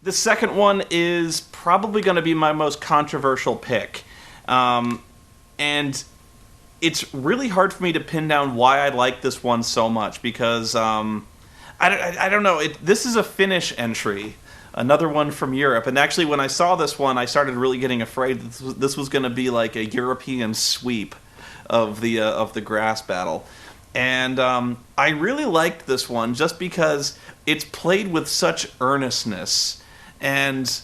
The second one is probably going to be my most controversial pick. And it's really hard for me to pin down why I like this one so much, because I don't know. This is a Finnish entry, another one from Europe. And actually, when I saw this one, I started really getting afraid that this was going to be like a European sweep of the grass battle. And I really liked this one just because it's played with such earnestness, and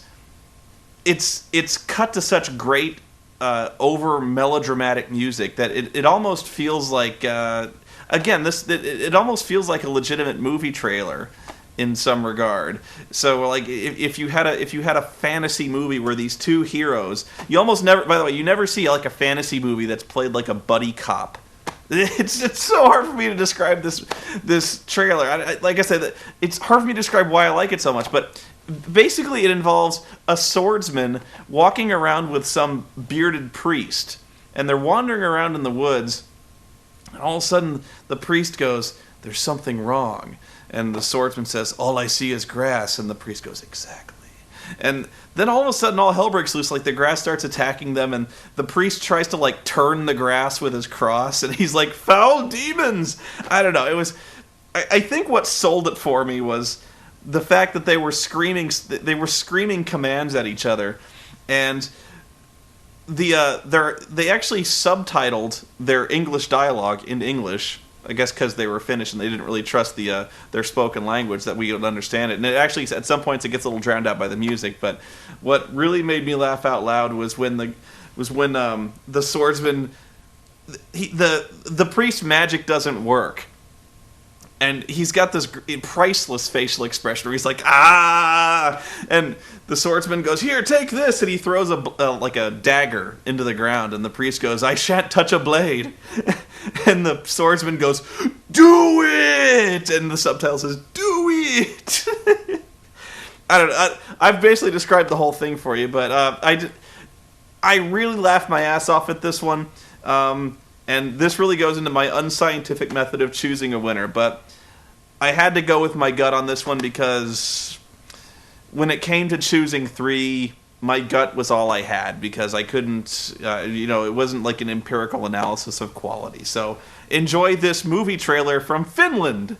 it's cut to such great over melodramatic music that it almost feels like it almost feels like a legitimate movie trailer in some regard. So like if you had a fantasy movie where these two heroes, you almost never, by the way, you never see like a fantasy movie that's played like a buddy cop. It's so hard for me to describe this trailer. Like I said, it's hard for me to describe why I like it so much, but basically it involves a swordsman walking around with some bearded priest, and they're wandering around in the woods, and all of a sudden the priest goes, "There's something wrong." And the swordsman says, "All I see is grass." And the priest goes, "Exactly." And then all of a sudden all hell breaks loose, like the grass starts attacking them, and the priest tries to like turn the grass with his cross, and he's like, "Foul demons!" I don't know, it was, I think what sold it for me was the fact that they were screaming commands at each other, and they actually subtitled their English dialogue in English, I guess because they were Finnish and they didn't really trust their spoken language, that we would understand it. And it actually, at some points, it gets a little drowned out by the music. But what really made me laugh out loud was when the swordsman, the priest's magic doesn't work, and he's got this priceless facial expression where he's like, "Ah!" And the swordsman goes, "Here, take this," and he throws a dagger into the ground, and the priest goes, "I shan't touch a blade." And the swordsman goes, "Do it!" And the subtitle says, "Do it!" I don't know. I've basically described the whole thing for you, but I really laughed my ass off at this one. And this really goes into my unscientific method of choosing a winner, but I had to go with my gut on this one because when it came to choosing three, my gut was all I had, because I couldn't, it wasn't like an empirical analysis of quality. So enjoy this movie trailer from Finland.